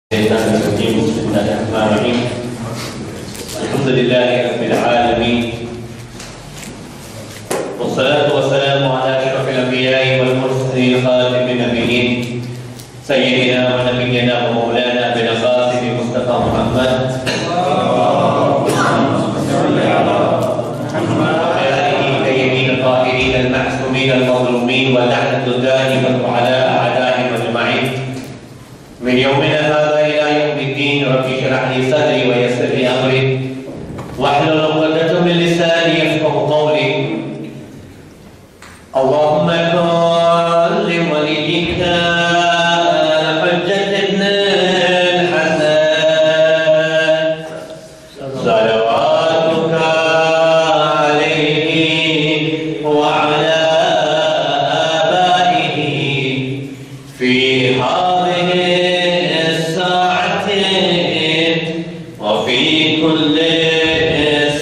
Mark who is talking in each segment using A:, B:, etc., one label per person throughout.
A: بسم الله الرحمن الرحيم. الحمد لله رب العالمين، والصلاة والسلام على أشرف الأنبياء والمرسلين خاتم النبيين سيدنا ونبينا ومولانا أبي القاسم مصطفى محمد وعلى آله الطيبين الطاهرين المعصومين المظلومين واللعنة الدائمة على أعدائهم أجمعين من يومنا هذا إلى يوم الدين. رب اشرح لي صدري ويسر لي أمري واحلل عقدة من لساني يفقهوا قولي. اللهم كن لوليك حجة ابن الحسن صلواتك عليه وعلى آبائه في هذه الساعة وفي كل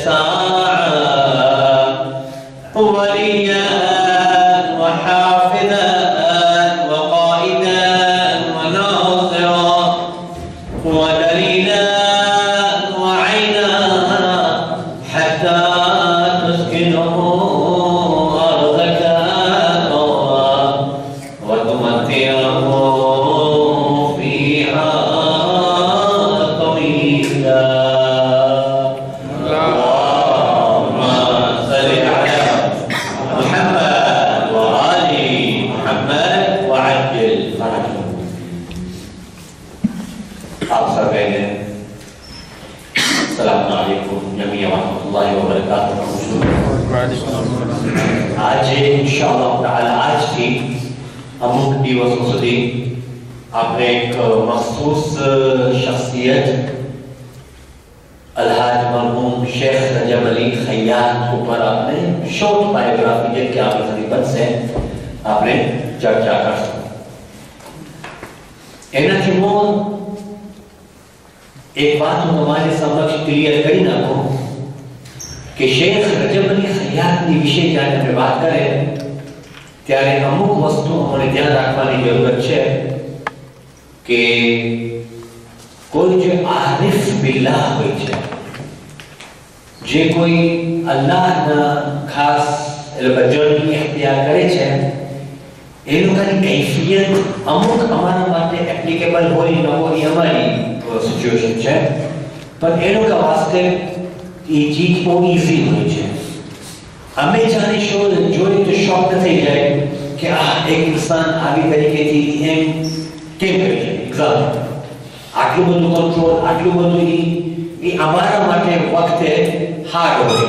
A: ساعة وليا وحافظا وقائدا وناصرا ودليلا وعينا حتى تسكنه أرضك وتمتعه فيها طويلا. اللهم صل على محمد وآل محمد وعجل فرجهم. आप सब अस्सलामु अलैकुम जमीअन व रहमतुल्लाहि व बरकातुहू. आज इंशाअल्लाह ताला आज थी अमुक दिवसों સુધી આપણે એક મખસૂસ શખ્સિયત अलहाज मरहूम शेख रजब अली खैयात ऊपर आपने शॉर्ट बायोग्राफी के आपकी खिदमत से आपने चर्चा कर एनाથી હું एक बात હું તમારી સમક્ષ ક્લિયર કરી નાખું કે શેખ રજબ અલી ખૈયાતની વિશે જ્યારે આપણે વાત કરીએ ત્યારે અમુક વસ્તુ આપણે ધ્યાન રાખવાની જરૂરત છે કે કોઈ જે આરિફ બિલ્લાહ હોય છે, જે કોઈ અલ્લાહના ખાસ વજનની ઇખ્તિયાર કરે છે, એ લોકોની કૈફિયત અમુક અમારા માટે એપ્લિકેબલ હોય ન હોય એ અમારી સિચ્યુએશન છે, પણ એ લોકો વાસ્તે એ ચીજ બહુ ઇઝી હોય છે. અમે જાણે જોઈએ તો શોક થઈ જાય કે આ એક ઇન્સાન આવી તરીકેથી એમ કેમ કરી શકે. એક્ઝામ્પલ આટલું બધું કંટ્રોલ, આટલું બધું એ અમારા માટે વખતે હાર્ડ હોય,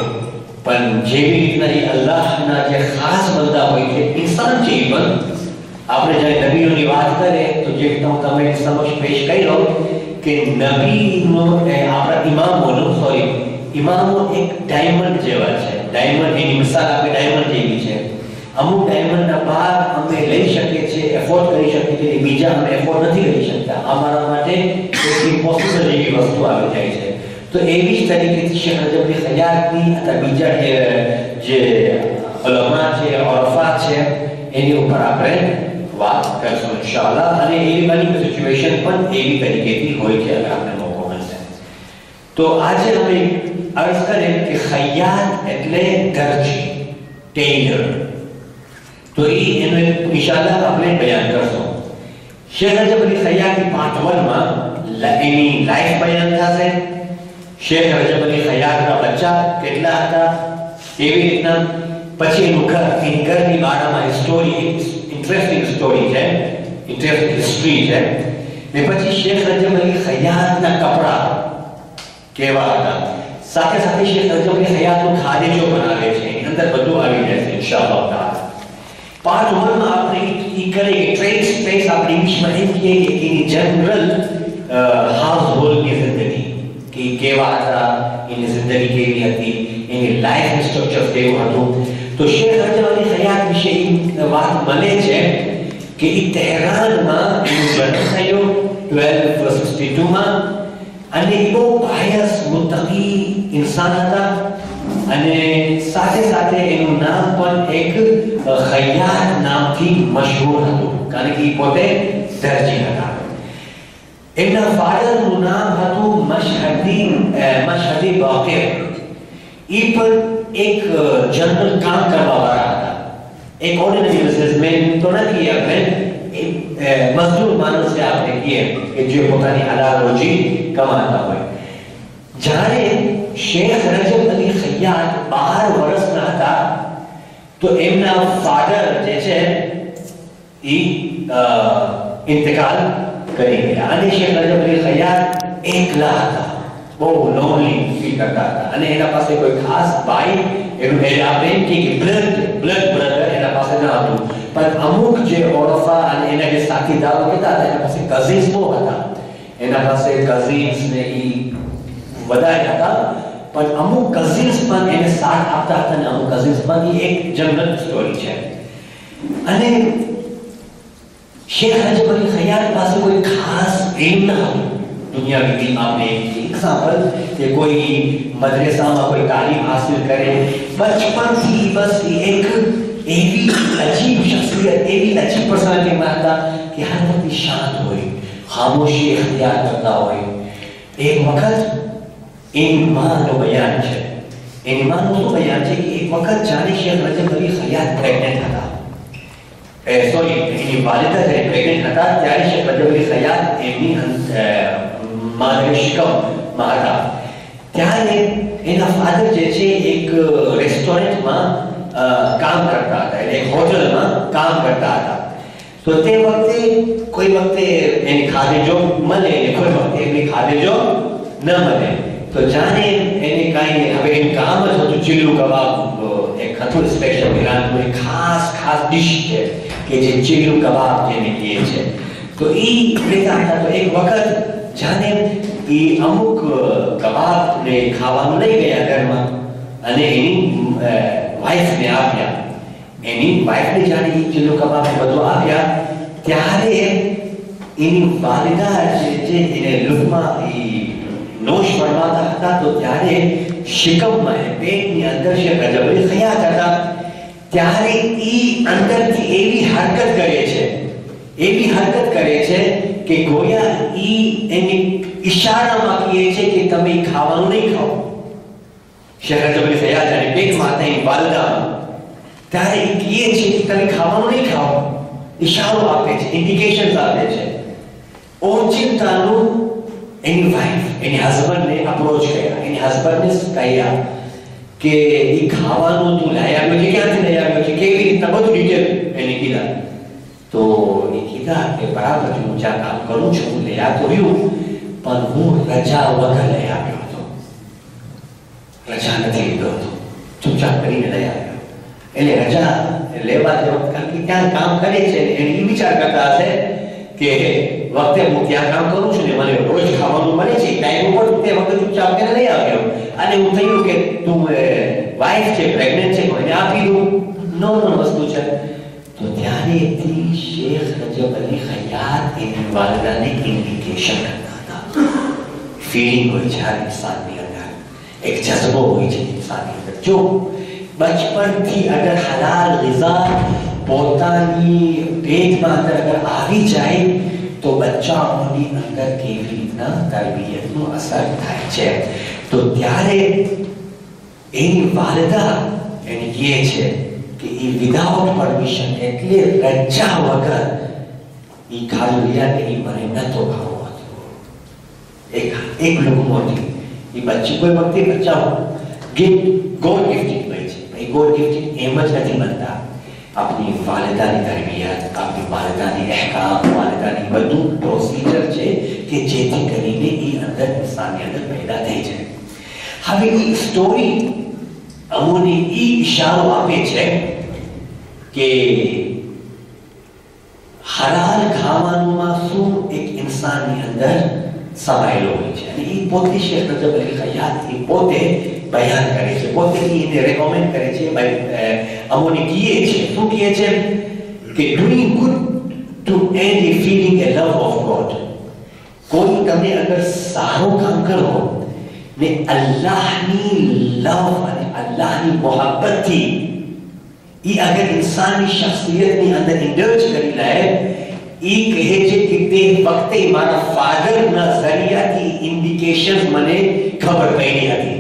A: પણ જેવી રીતના એ અલ્લાહના જે ખાસ બંદા હોય છે, ઇન્સાન છે પણ આપણે જ્યારે નબીઓની વાત કરીએ તો જે હું તમે સમક્ષ પેશ કર્યો કે નબીનો આપણા ઇમામો એક ડાયમંડ જેવા છે. ડાયમંડ એની મિસાલ આપણે ડાયમંડ જેવી છે. અમુક ડાયમંડના ભાગ અમે લઈ શકીએ છીએ, એફોર્ડ કરી શકીએ છીએ, બીજા અમે એફોર્ડ નથી કરી શકતા. અમારા માટે એક ઇમ્પોસિબલ જેવી વસ્તુ આવી જાય છે. તો એવી જ તરીકેથી શેખ રજબ અલી ખૈયાતની અથવા બીજા જે ઉલમા છે, ઓરફાત છે, એની ઉપર આપણે વાત કરશું ઇન્શાઅલ્લાહ. અને એવી બની સિચ્યુએશન પણ એવી તરીકેથી હોય છે અગર આપણે મોકો મળશે તો. આજે અમે અર્ઝ કરીએ કે ખૈયાત એટલે દરજી, ટેલર. તો એનું ઇન્શાઅલ્લાહ આપણે બયાન કરશું. શેખ રજબ અલી ખૈયાતની પાર્ટ 1 માં એની લાઈફ બયાન થશે. શેખ રજબ અલી ખૈયાતના બચ્ચા કેટલા હતા, કેવી રીતના, પછી એનું ઘર, એની ઘરની બારામાં સ્ટોરી, ઇન્ટરેસ્ટિંગ સ્ટોરી છે, ઇન્ટરેસ્ટિંગ હિસ્ટ્રી છે. ને પછી શેખ રજબ અલી ખૈયાતના કપડા કેવા હતા, સાથે સાથે શેખ રજબ અલી ખૈયાતનું ખાદેજો બનાવે છે, એની અંદર બધું આવી જશે ઇન્શાઅલ્લાહ તાઆલા. પાર્ટ 1 માં આપણે ઈ કરીએ ટ્રેસ સ્પેસ આપણે ઇંગ્લિશમાં એમ કહીએ કે એની જનરલ હાઉસ હોલ્ડની જિંદગી કે કેવા હતા, એની જિંદગી કેવી હતી, એની લાઈફ સ્ટ્રક્ચર કેવું હતું. તો શેખ રજબ અલી ખૈયાત વિશે વાત મળે છે કે એ તહેરાનમાં એનો જન્મ થયો 1262 માં, અને એ બહુ પાયસ મુત્તકી ઇન્સાન હતા. અને સાથે સાથે એનું નામ પણ એક ખૈયાત નામથી મશહૂર હતું, કારણ કે પોતે દરજી હતા. એમના ફાધરનું નામ હતું મશહદી બાકર. એ પણ એક જનરલ કામ કરવાવાળા હતા. એક ઓર્ડિનરી બિઝનેસમેન તો નથી, આપણે મજદૂર માણસ આપણે કહીએ કે જે પોતાની હલાલ રોજી કમાતા હોય. જ્યારે શેખ રજબ અલી ખૈયાત 12 વર્ષના હતા તો એમના ફાધર જે છે એ ઇન્તકાલ કરી ગયા અને શેખ રજબ અલી ખૈયાત એકલા હતા, બહુ લોનલી ફીલ કરતા હતા અને એના પાસે કોઈ ખાસ ભાઈ એનું આપણે એમ કે બ્લડ બ્રધર એના પાસે ન હતું, પણ અમુક જે ઓળફા અને એના જે સાથીદારો હતા એના પાસે કઝિન્સ બહુ હતા. એના પાસે કઝિન્સ ને એ વધારે હતા, પણ અમુક કઝિન્સ પણ એને સાથ આપતા હતા અને અમુક કઝિન્સ પણ એક જનરલ સ્ટોરી છે. અને શેખ રજબ અલી ખૈયાત પાસે કોઈ ખાસ એમ ન હતું દુનિયાવી ટીમ. આપણે એક્ઝામ્પલ કે કોઈ મદ્રેસામાં કોઈ તાલીમ હાસિલ કરે, બચપનથી બસ એક એવી અજીબ શખ્સિયત, એવી અજીબ પર્સનાલિટીમાં હતા કે હર વખત શાંત હોય, ખામોશી ઇખ્તિયાર કરતા હોય. એક વખત એની માનો બયાન છે, એની માનું શું બયાન છે કે એક વખત જાણે શેખ રજબ અલી ખૈયાત પ્રેગ્નેન્ટ હતા, એની વાલિદા જ્યારે પ્રેગ્નેન્ટ હતા ત્યારે શેખ રજબ અલી ખૈયાત એમની માનવી શિકમમાં હતા. ત્યારે એના ફાધર જે છે એક રેસ્ટોરન્ટમાં કામ કરતા હતા, એટલે એક હોટલમાં કામ કરતા હતા. તો તે વખતે કોઈ વખતે એની ખાદેજો મળે ને કોઈ વખતે એમની ખાદેજો ન મળે. તો જાણે એને કાંઈ હવે એનું કામ જ હતું ચીલું કબાબ, એક હતું સ્પેશિયલ ઈરાનનું એક ખાસ ડિશ છે કે જે ચીલું કબાબ જેને કહે છે. તો એ લેતા હતા. તો એક વખત જાણે એ અમુક કબાબ ને ખાવાનું લઈ ગયા ઘરમાં અને એની વાઈફને આપ્યા. એની વાઈફને જાણે એ ચીલું કબાબ બધું આપ્યા ત્યારે એની વાલિદા જે એને લુકમાં નોશ ફરમાતા હતા તો ત્યારે શિકમમાં પેટની અંદર શેખ રજબ અલી ખૈયાત હતા. ત્યારે એ અંદરથી એવી હરકત કરે છે કે ગોયા એની ઈશારામાં કહે છે કે તમે ખાવાનું નહીં ખાઓ. શેખ રજબ અલી ખૈયાત અને પેટમાં હતા એની વાલિદામાં, ત્યારે એ કહે છે કે તમે ખાવાનું નહીં ખાઓ, ઈશારો આપે છે, ઇન્ડિકેશન્સ આપે છે. ઓચિંતાનું એની વાઈફ એની હસબન્ડને અપ્રોચ કર્યા, એની હસબન્ડને કહ્યા કે એ ખાવાનું તું લઈ આવ્યો છે, ક્યાંથી લઈ આવ્યો છે, કેવી રીતના, બધું ડિટેલ એને કીધા. તો એ કીધા કે બરાબર હું જ્યાં કામ કરું છું હું લઈ આવતો રહ્યું, પણ હું રજા વગર લઈ આવ્યો હતો, રજા નથી લીધો હતો, ચૂપચાપ કરીને લઈ આવ્યો. એટલે રજા લેવા તે વખત કારણ કે ત્યાં કામ કરે છે એને એ વિચાર કરતા હશે કે વખતે હું ત્યાં કામ કરું છું ને મને રોજ ખાવાનું મળે છે, ટાઈમ ઉપર તે વખતે ચૂપચાપ કરીને લઈ આવ્યો. અને હું થયું કે તું વાઈફ છે, પ્રેગ્નેન્ટ છે, કોઈને આપી દઉં, નોર્મલ વસ્તુ છે. તો ત્યારેથી શેખ રજબ અલી ખૈયાત એની વાલિદાને ઇન્ડિકેશન કરતા હતા. ફીલિંગ હોય છે હર ઇન્સાનની અંદર, એક જઝ્બો હોય છે ઇન્સાનની અંદર. જો બચપનથી અગર હલાલ ગિઝા પોતાની પેટમાં અંદર આવી જાય તો બચ્ચાઓની અંદર કેવી રીતના તરબિયતનું અસર થાય છે. તો ત્યારે એની વાલિદા એને કહે છે કે એ વિધાઉટ પરમિશન, એટલે રજા વગર એ ખાલી રહ્યા કે એ મને નતો ખાવો હતો. એક લુકમોથી એ બચ્ચી કોઈ વખતે બચ્ચાઓ ગોડ ગિફ્ટેડ હોય છે. એ ગોડ ગિફ્ટેડ એમ જ નથી બનતા. આપની વાલિદાની તરબિયત, આપની વાલિદાની અહેકામ, વાલિદાની બધું પ્રોસિજર છે કે જેથી કરીને એ અંદર ઇન્સાનની અંદર પેદા થઈ જાય. હવે એ સ્ટોરી અમોને એ ઈશારો આપે છે કે હલાલ ખાવાનુંમાં શું એક ઇન્સાનની અંદર સમાયેલો હોય છે. અને એ પોતે શેખ રજબ અલી ખૈયાત એ પોતે બયાન કરે છે, પોતે એને રેકમેન્ડ કરે છે, અમોને કહે છે, શું કહે છે કે doing good to end a feeling a love of God. કોઈ તમે અગર સારું કામ કરો ને અલ્લાહની લવ અને અલ્લાહની મોહબ્બતથી એ અગર ઇન્સાનની શખ્સિયતની અંદર ઇન્ડલ્જ કરી લે ઈ કહે છે કે તે વખતે મારા ફાધરના ઝરિયાથી ઇન્ડિકેશન્સ મને ખબર પડી હતી.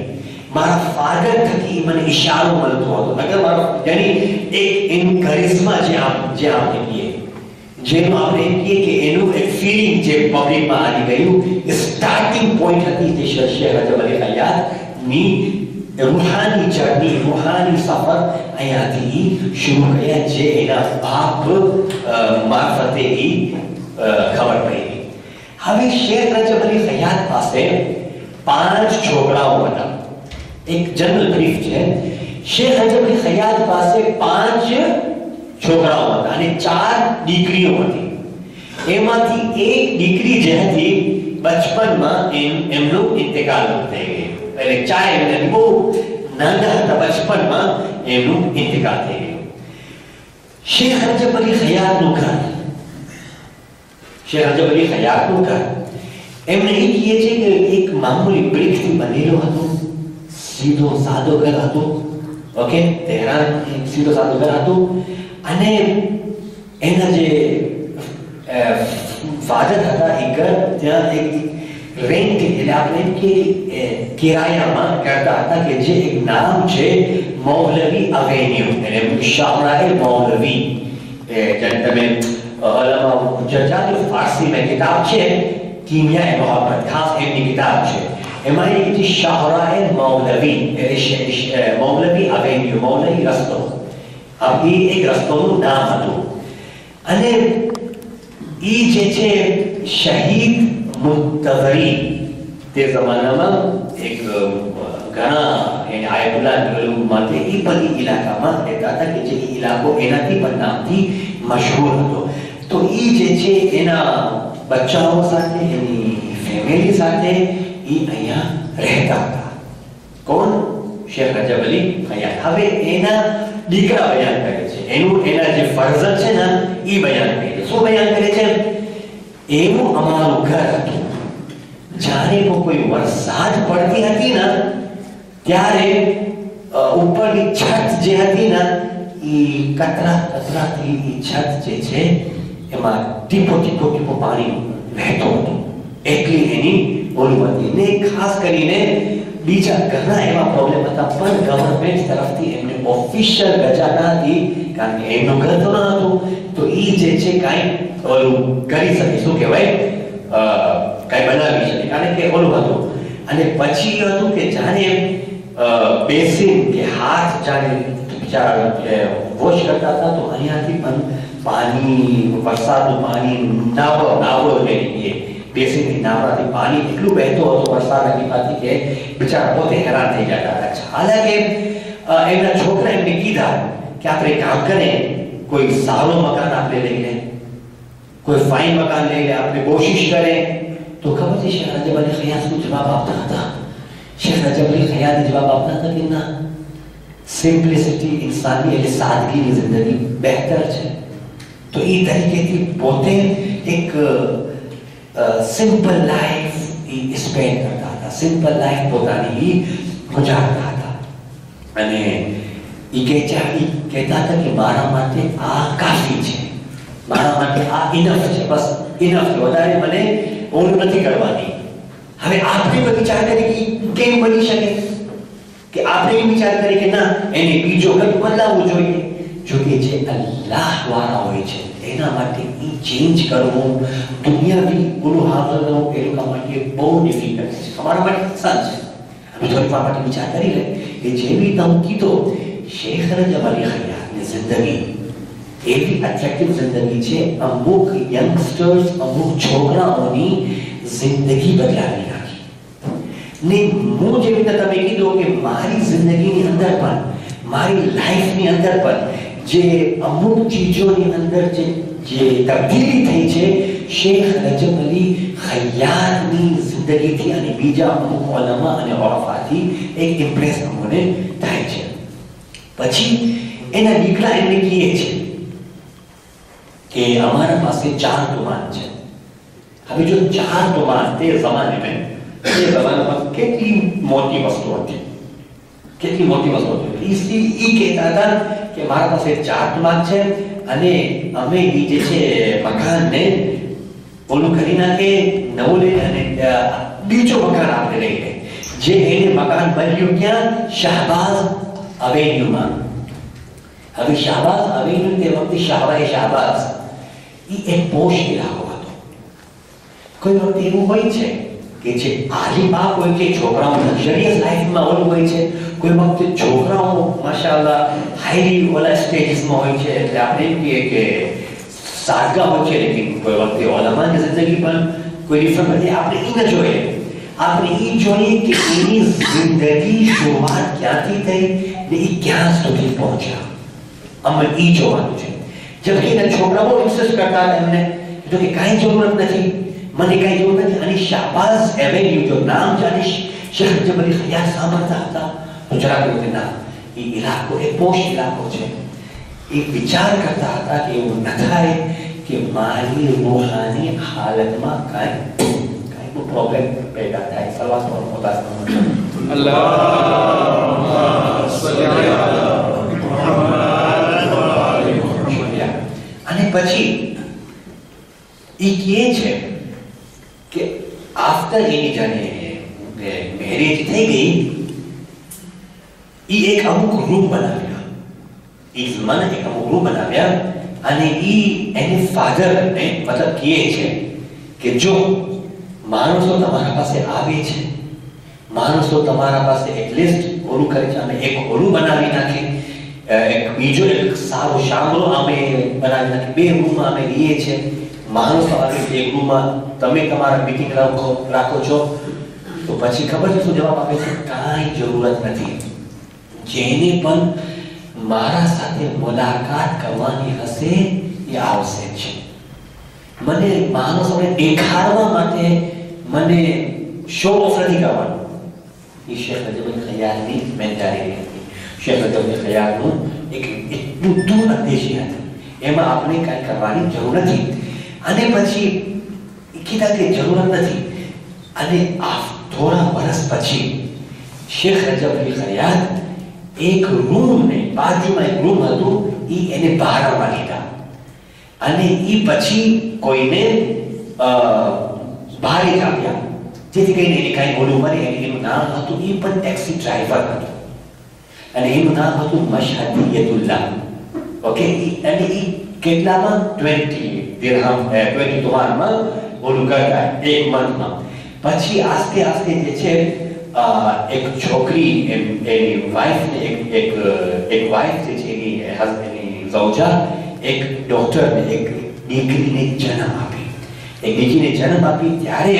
A: મારા ફાધર થકી મને ઇશારો મળતો હતો. અગર મારો યાની એક ઇન કરિશ્મા જે આપણે કહીએ, જેનું આપણે કહીએ કે એનું એક ફીલિંગ જે પબ્લિકમાં આવી ગયું, સ્ટાર્ટિંગ પોઈન્ટ હતી તે શેખ રજબ અલી હયાતની રૂહાની જર્ની, રૂહાની સફર અહીંયાથી શરૂ કર્યા, જે એના બાપ મારફતે ખબર પડી. હવે શેખ રજબ અલી હયાત પાસે 5 છોકરાઓ હતા. એક જનરલ બ્રીફ છે. શેખ રજબ અલી હયાત પાસે 5 છોકરાઓ હતા અને 4 દીકરીઓ હતી. એમાંથી એક દીકરી જે હતી બચપનમાં એમનો ઇંતકાલ થઈ ગયો. એટલે ચાઇલ્ડ બહુ નાના હતા, બચપનમાં એમનું ઇંતકાલ થઈ ગયું. શેખ રજબ અલી હયાતનું ઘર, શેખ રજબ અલી હયાતનું ઘર એમને એ કહે છે કે એક મામૂલી બ્રિકથી બનેલો હતો, સીધો સાદો ઘર હતો. ઓકે, તહેરાન સીધો સાદો ઘર હતો. અને એના જે ફાધર હતા એ ઘર ત્યાં એક રેન્ટ, એટલે આપણે એમ કે કિરાયામાં કરતા હતા, કે જે એક નામ છે મૌલવી અવેન્યુ, એટલે શાહરાએ મૌલવી. જેને તમે અલામા જજાની ફારસીમાં કિતાબ છે કિમિયાએ મોહબ્બત, ખાસ એમની કિતાબ છે. એમાં એ કીધી શાહરાએ મૌલવી, એટલે મૌલવી અવેન્યુ, મૌલવી રસ્તો. આ એક રસ્તોનું નામ હતું. અને એ જે છે શહીદ મુંતઝરી તે જમાનામાં એક ઘણા એને આયતુલ્લાહ માટે એ બધી ઇલાકામાં રહેતા હતા, કે જે ઇલાકો એનાથી પણ નામથી મશહૂર હતો. તો એ જે છે એના બચ્ચાઓ સાથે, એની ફેમિલી સાથે એ અહીંયા રહેતા હતા. કોણ? શેખ રજબ અલી હયાત. હવે એના દીકરા બયાન કરે છે, એના જે ફરજંદ છે ને એ બયાન કરે છે. શું બયાન કરે છે? એવું અમારું ઘર હતું, જાણે કોઈ વરસાદ પડતી હતી ને ત્યારે ઉપરની છત જે હતી ને એ કતરાથી એ છત જે છે એમાં ટીપો પાણી વહેતો હતો. એટલી એની ઓલું હતી. ને ખાસ કરીને બીજા ઘણા એવા પ્રોબ્લેમ હતા, પણ ગવર્મેન્ટ તરફથી એમને ઓફિશિયલ રજા ન હતી, કારણ કે એમનું ઘર તો ન હતું. તો એ જે છે કાંઈ ઓલું કરી શકે, શું કહેવાય, કાંઈ બનાવી શકે, કારણ કે ઓલું હતું. અને પછી એ હતું કે જાણે બેસીન કે હાથ જાણે બિચારા વોશ કરતા હતા, તો અહીંયાથી પણ પાણી, વરસાદનું પાણી નાવો લઈ બેસીનથી નાવડાથી પાણી એટલું વહેતો હતો વરસાદના ટીપાથી કે બિચારા પોતે હેરાન થઈ જતા હતા. હાલાકે એમના છોકરા એમને કીધા કે આપણે કામ કરે, કોઈ સારો મકાન આપણે લઈ લે, કોઈ ફાઇન મકાન લઈ લે, આપણે કોશિશ કરે. તો ખબર છે શેખ રજબ અલી હયાત શું જવાબ આપતા હતા? શેખ રજબ અલી હયાત જવાબ આપતા હતા કે ના, સિમ્પ્લિસિટી, ઇન્સાની એટલે સાદગીની જિંદગી બહેતર છે. તો એ તરીકેથી પોતે એક સિમ્પલ લાઈફ સ્પેન્ડ કરતા હતા, સિમ્પલ લાઈફ પોતાની ગુજારતા હતા. અને એ કહેતા હતા કે મારા માટે આ કાફી છે, મારા માટે આ ઇનફ છે, બસ ઇનફ છે, વધારે મને ઓલું નથી કરવાની. હવે આપણે વિચાર કરીએ કે કેમ બની શકે, કે આપણે વિચાર કરીએ કે ના એને બીજો કંઈક બદલાવવું જોઈએ. જો કે જે અલ્લાહ વાળા હોય છે એના માટે એ ચેન્જ કરવું, દુનિયાવી ઓલું હાલવું એ લોકો માટે બહુ ડિફિકલ્ટ છે. અમારા માટે આસાન છે. અમે થોડી વાર માટે વિચાર કરી લે કે જેવી તમે કીધો શેખ રજબ અલી હયાતની જિંદગી એવી એટ્રેક્ટિવ જિંદગી છે, અમુક યંગસ્ટર્સ, અમુક છોકરાઓની જિંદગી બદલાવી નાખી. ને હું જેવી રીતે તમે કીધું કે મારી જિંદગીની અંદર પણ, મારી લાઈફની અંદર પણ જે અમુક ચીજોની અંદર જે તબદીલી થઈ છે શેખ રજબ અલી હયાતની જિંદગીથી અને બીજા અમુક ઉલમા અને ઓરફાથી એક ઇમ્પ્રેસ અમને થાય છે. પછી એના દીકરા એમને કહે છે કે અમારા પાસે 4 ટુમાન છે. હવે જો 4 ટુમાન તે જમાનામાં કેટલી મોટી વસ્તુ હતી, કેટલી મોટી વસ્તુ હતી. ઈ કહેતા હતા કે મારા પાસે 4 ટુમાન છે અને અમે એ જે છે મકાનને ઓલું કરી નાખે, નવું લઈને અને બીજો મકાન આપણે લઈ લે. જે એને મકાન બન્યું ક્યાં? શાહબાઝ અવેન્યુમાં. હવે શાહબાઝ અવેન્યુ તે વખતે શાહબાઝ એ એક પોશ ઇલાકો હતો. કોઈ વખતે એવું હોય છે કે જે આલીબાગ હોય કે છોકરાઓ લક્ઝરિયસ લાઈફમાં ઓલું હોય છે, કોઈ વખતે છોકરાઓ માશાઅલ્લાહ હાઈલી ઓલા સ્ટેજીસમાં હોય છે, એટલે આપણે એમ કહીએ કે સાદગા હોય છે, લેકિન કોઈ વખતે ઓલામાની જિંદગી પણ કોઈ ડિફરન્ટ નથી. આપણે એ ન જોઈએ, આપણે એ જોઈએ કે એની જિંદગી શરૂઆત ક્યાંથી થઈ ને એ ક્યાં સુધી પહોંચ્યા. અમને એ જોવાનું છે. જેમ કે છોકરાઓ ઇન્સિસ્ટ કરતા હતા એમને તો કે કાંઈ જરૂરત નથી, મને કાંઈ જરૂર નથી. અને શાહબાઝ એવેન્યુ જો નામ જાણીશ શેખ રજબ અલી ખૈયાત સાંભળતા હતા તો જરાક એવું ના, એ ઇલાકો એ પોશ ઇલાકો છે. એ વિચાર કરતા હતા કે એવું ન થાય કે મારી રૂહાની હાલતમાં કાંઈ પ્રોબ્લેમ પેદા થાય. સલાહ મોટા અલ્લાહ સલ્લી અલા મુહમ્મદ. અને પછી એ કહે છે કે આફ્ટર એની જાણે મેરેજ થઈ ગઈ, એ એક અમુક રૂમ બનાવ્યા, મને એક અમુક રૂમ બનાવ્યા અને એને ફાધરને મતલબ કહે છે કે જો માણસો તમારા પાસે આવે છે, માણસો તમારા પાસે એટલીસ્ટ ઓલું કરે છે, અમે એક ઓલું બનાવી નાખી, એક બીજો એક સારો શામળો અમે બનાવી નાખી, 2 રૂમમાં અમે રહીએ છીએ. માણસો આવે એક રૂમમાં, તમે તમારા મીટિંગ રાખો છો. તો પછી ખબર છે શું જવાબ આપે છે? કાંઈ જરૂરત નથી. જેને પણ મારા સાથે મુલાકાત કરવાની હશે એ આવશે છે. મને માણસોને દેખાડવા માટે મને શો ઓફ નથી કરવાનો. એ શેખ રજબ અલી ખૈયાતની મેન્ટાલિટી હતી. શેખ રજબ અલી ખૈયાતનું એક એટલું દૂર અંદેશી હતી, એમાં આપણે કાંઈ કરવાની જરૂર નથી. અને પછી કીધા કે જરૂરત નથી. અને થોડા વર્ષ પછી શેખ રજબ અલી ખૈયાત એક રૂમને બાજુમાં એક રૂમ હતું, એને ભાડામાં લીધા અને એ પછી કોઈને ભાડે આપ્યા, જેથી કરીને એને કાંઈ ઓલું મળે. એનું નામ હતું, એ પણ ટેક્સી ડ્રાઈવર હતું અને એનું નામ હતું મશહદિયતુલ્લાહ. ઓકે, અને એ કેટલામાં 20 દિરહમ 20 તોમારમાં ઓલું કરતા એક મંથમાં. પછી આસ્તે આસ્તે જે છે એક છોકરી એની વાઇફને એક વાઇફ જે છે એની ઝૌજા એક ડોક્ટરને એક દીકરીને જન્મ આપી. એક દીકરીને જન્મ આપી ત્યારે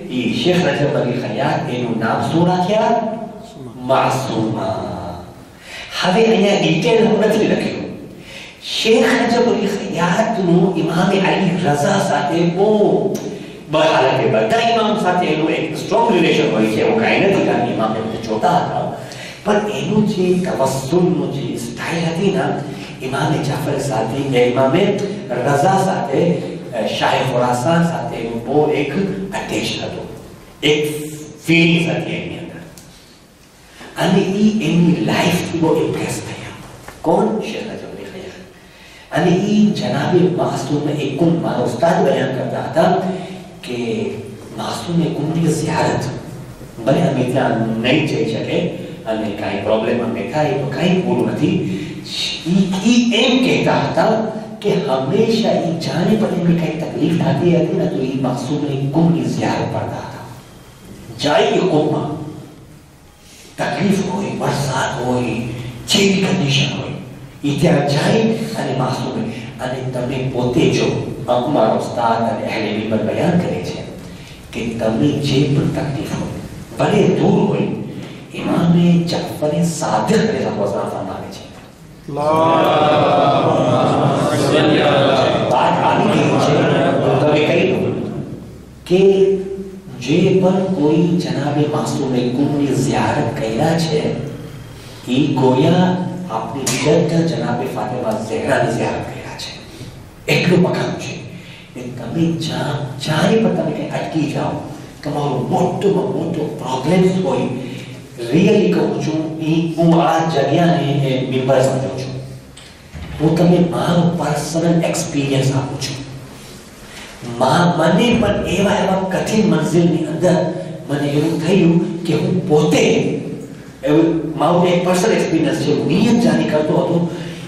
A: એ શેખ રજબ અલી ખૈયાત એનું નામ શું રાખ્યા? માસૂમા. હવે અહીંયા ડિટેલ નથી લખ્યું. શેખ રજબ અલી ખૈયાતનું ઇમામ અલી રઝા સાથે બહુ હાલાકી બધા ઇમામ સાથે એનું એક સ્ટ્રોંગ રિલેશન હોય છે, એવું કાંઈ નથી, કારણ ઇમામ એમને જોતા હતા. પણ એનું જે તવસ્સુલનું જે સ્ટાઇલ હતી ને, ઇમામે જાફર સાથે, ઇમામે રઝા સાથે, શાહ ખુરાસાન સાથે એનું બહુ એક અટેચ હતું, એક ફિલિંગ્સ હતી એની અંદર. અને એમની લાઈફથી બહુ ઇમ્પ્રેસ થયા. કોણ? શેખ રજબ અલી ખૈયાત. અને જનાબે માસૂમ એક મારા ઉસ્તાદ બયાન કરતા હતા કે માસૂમ કુંડની ઝિયારત ભલે અમે ત્યાં નહીં જઈ શકે અને કાંઈ પ્રોબ્લેમ અમને થાય તો કાંઈ પૂરું નથી. એમ કહેતા હતા કે હંમેશા જાણે પણ એમને કાંઈ તકલીફ થતી હતી ને તો માસૂમ કુંડની ઝિયારત પડતા હતા. જાય કે કુંભમાં તકલીફ હોય, વરસાદ હોય, જેવી કન્ડિશન હોય, ત્યાં જાય અને માસૂમ. અને તમે પોતે જો મારા ઉસ્તાદ અને અહેલે મિંબર બયાન કરે છે કે તમે જે પણ તકલીફ હોય, ભલે દૂર હોય, ઇમામે જાફરે સાદિક રઝા ફરમાવે છે. વાત આવી ગઈ છે તો તમે કહી દો કે જે પણ કોઈ જનાબે માસૂમે કુંભની ઝિયારત કર્યા છે એ ગોયા આપની જદ્દ જનાબે ફાતિમા ઝહરાની ઝિયારત કર્યા છે. એટલું મકામ છે કે તમે જ્યારે પણ તમે કંઈ અટકી જાઓ, તમારો મોટોમાં મોટો પ્રોબ્લેમ્સ હોય, રિયલી કહું છું, હું આ જગ્યાને મિંબર સમજું છું. હું તમને મારો પર્સનલ એક્સપિરિયન્સ આપું છું. મને પણ એવા કઠિન મંઝિલની અંદર મને એવું થયું કે હું પોતે એવું મારું એક પર્સનલ એક્સપિરિયન્સ છે. નિયત જારી કરતો હતો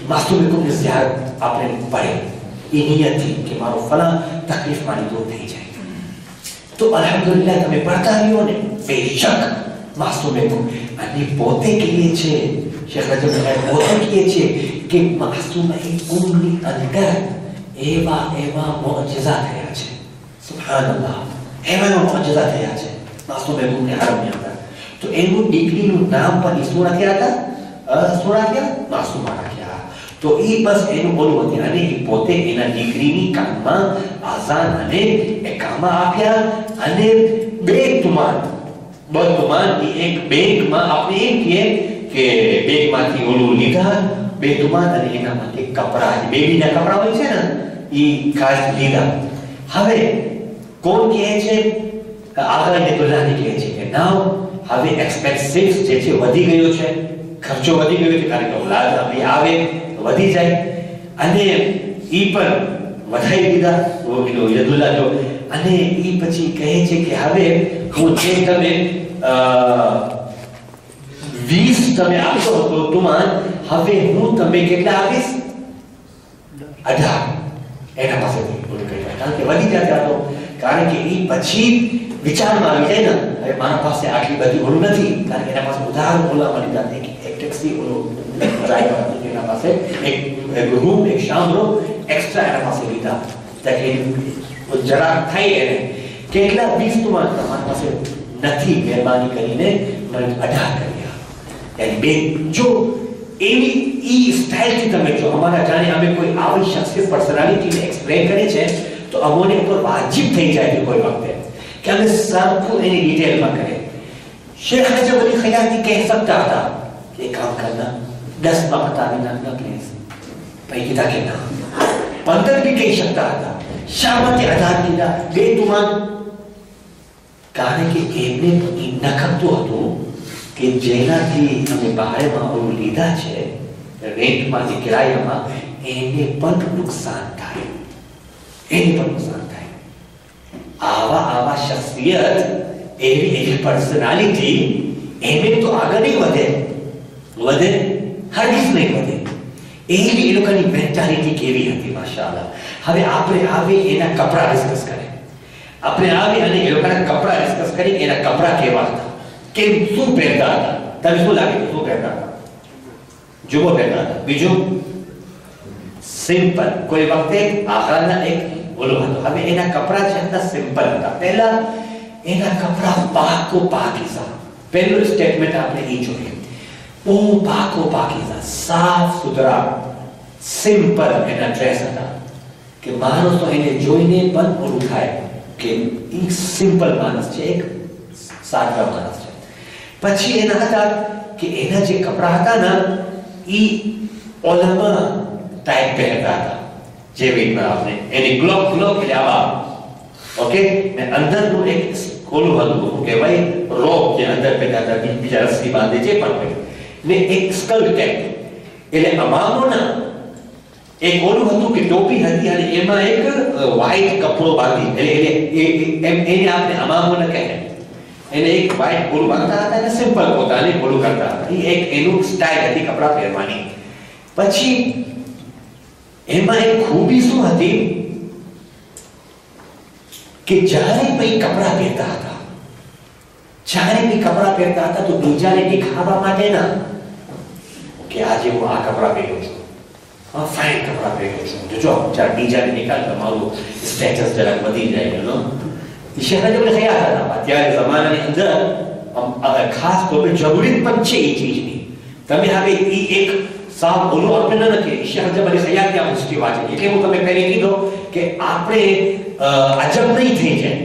A: માસૂમિયતની ઝિયારત આપણે પડે એ નિયતથી કે મારો ફલા તકલીફ મારી દૂર થઈ જાય. તો અલ્હમ્દુલિલ્લાહ તમે પડતા રહ્યો ને બેશક માસૂમિયત અને પોતે કહીએ છે શેખ રજબ પોતે કહીએ છે કે માસૂમિયતની અંદર એવા મોજઝા થયા છે. સુબહાનલ્લાહ, એવા મોજઝા થયા છે માસૂમિયતની હાલતની અંદર. તો એનું દીકરીનું નામ પણ શું રાખ્યા હતા? માસૂમા રાખ્યા. તો એ બસ એનું બોલવું હતું અને એ પોતે એના દીકરીની કાનમાં આઝાન અને એકામા આપ્યા અને બેતુમાન એક બેગમાં આપણે એમ કહીએ કે બેગમાંથી ઓલું લીધા બેતુમાન અને એના માટે કપડા બેબીના કપડા હોય છે ને એ ખાસ લીધા. હવે કોણ કહે છે? આગળની તુલનાની કહે છે કે નાવ હવે એક્સપેન્સિવ જે છે વધી ગયો છે, ખર્ચો વધી ગયો છે કારણ કે ઓલાદ આપણી આવે વધી જાય અને ઈ પણ વધાઈ દીધા યદુલ્લા જો. અને ઈ પછી કહે છે કે હવે હું જે તમે 20 તમે આપશો તો તુમાન હવે હું તમે કેટલા આપીશ? 18. એના પાસેથી બોલી કહી કારણ કે વધી જતા હતો. કારણ કે ઈ પછી વિચારમાં આવી જાય ને હવે મારા પાસે આટલી બધી ઓલું નથી કારણ કે એના પાસે ઉધાર બોલવા મળી જાય એક ટેક્સી ઓલું ડ્રાઈવર એના પાસે એક રૂમ એક શામરો એક્સ્ટ્રા એના પાસે લીધા તાકે જરા થાય એને કેટલા 20 તુમાન તમારા પાસે નથી મહેરબાની કરીને મને 18 કર્યા. યાની બે જો એવી ઈ સ્ટાઇલથી તમે જો અમારા જાણે અમે કોઈ આવી શખ્સિયત પર્સનાલિટીને એક્સપ્લેન કરે છે તો અમોને ઉપર વાજિબ થઈ જાય કોઈ વખતે कि हमें सबको इन डिटेल में करें. शेख रजब अली खयाती कह सकता था कि काम करना 10 बता देना ना प्लीज भाई किता कहना 15 भी कह सकता था शामत आधार किया बेतुमान कारण કે એમને નખતો હતો કે જેનાથી અમે બહારમાં ઓલું લીધા છે રેન્ટમાં કે કિરાયામાં એને પણ નુકસાન થાય. આવા શખ્સિયત એવી પર્સનાલિટી એને તો આગળ નહીં વધે હરગીઝ નહીં વધે. એવી એ લોકોની મેન્ટાલિટી કેવી હતી માશાઅલ્લાહ. હવે આપણે આવે એના કપડા ડિસ્કસ કરે આપણે આવે અને એ લોકોના કપડા ડિસ્કસ કરી એના કપડા કેવા હતા કે શું પહેરતા હતા. તમે શું લાગે શું પહેરતા હતા? જુબો પહેરતા હતા. બીજું સિમ્પલ કોઈ વખતે આહારના એક બોલો હતો. હવે એના કપડા છે ને સિમ્પલ હતા. પહેલા એના કપડા પાકો પાકીઝા. પહેલું સ્ટેટમેન્ટ આપણે એ જોઈએ બહુ પાકો પાકીઝા સાફ સુથરા સિમ્પલ એના ડ્રેસ હતા કે માણસો એને જોઈને પણ ઓલું થાય કે એ સિમ્પલ માણસ છે એક સાદા માણસ છે. પછી એના હતા કે એના જે કપડા હતા ને એ ઓલમા ટાઈપ પહેરતા હતા જેવી રીતના આપણે એની ગ્લોક એટલે આવા ઓકે ને અંદરનું એક કોલું હતું કે ભાઈ રોપ જે અંદર પહેરતા હતા બીજા રસ્સી બાંધે જે પણ હોય ને એક સ્કલ્ટ ટેપ એટલે અમામોના એક ઓલું હતું કે ટોપી હતી અને એમાં એક વ્હાઈટ કપડો બાંધી એટલે એને આપણે અમામોને કહે એને એક વ્હાઈટ કોલું બાંધતા હતા અને સિમ્પલ પોતાને કોલું કરતા હતા. એ એક એનું સ્ટાઇલ હતી કપડા પહેરવાની. પછી એમાં એક ખૂબી શું હતી કે જ્યારે ભાઈ કપડા પહેરતા હતા તો બીજાને દેખાવા માટે ના કે આજે હું આ કપડા પહેર્યો છું ફાઇન કપડા પહેર્યો છું જો જ્યારે બીજાને દેખાડ તમારું સ્ટેટસ જરાક વધી જાય નો. શેખ રજબ અલી ખયાત હતા અત્યારે જમાનાની અંદર ખાસ તોર પર જરૂરી પણ છે એ ચીજની. તમે હવે એ એક સાવ બોલું આપણે નથી શેખ રજબ અલી ખયાત ત્યાં પુસ્તક વાંચી એટલે હું તમે પહેલી કીધો કે આપણે અજબ નહીં થઈ જાય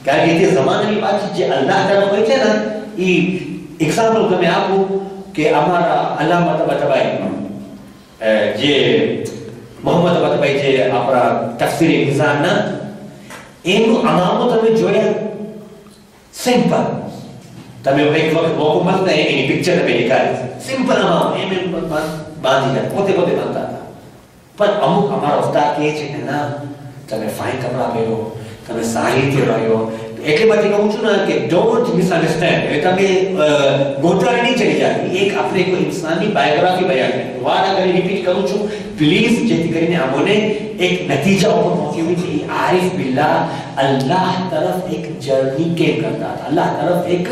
A: કારણ કે તે જમાનાની વાત જે અલ્લાહ તરફ હોય છે ને એ એક્ઝામ્પલ તમે આપું કે અમારા અલ્લામા તબાતબાઈ જે મોહમ્મદ તબાતબાઈ જે આપણા તફસીર ઇન્સાનના એનું અમામો તમે જોયા સિમ્પલ. તમે એક વખત મોકો મળતા એની પિક્ચર તમે દેખાડી સિમ્પલ અમામો એમ બાંધી જાય પોતે બાંધતા હતા પણ અમુક અમારા ઉસ્તાદ કહે છે કે ના, તમે ફાઇન કપડાં પહેરો, તમે સારી રીતે રહ્યો. એટલે બધી કહું છું ને કે ડોન્ટ મિસઅન્ડરસ્ટેન્ડ. એટલે તમે ગોટાળે નહીં ચડી જાય. એક આપણે કોઈ ઇન્સાનની બાયોગ્રાફી બયાન કરી, વારા કરી રિપીટ કરું છું પ્લીઝ, જેથી કરીને અમને એક નતીજા ઉપર પહોંચી હોય છે. આરિફ બિલ્લા અલ્લાહ તરફ એક જર્ની કેમ કરતા હતા, અલ્લાહ તરફ એક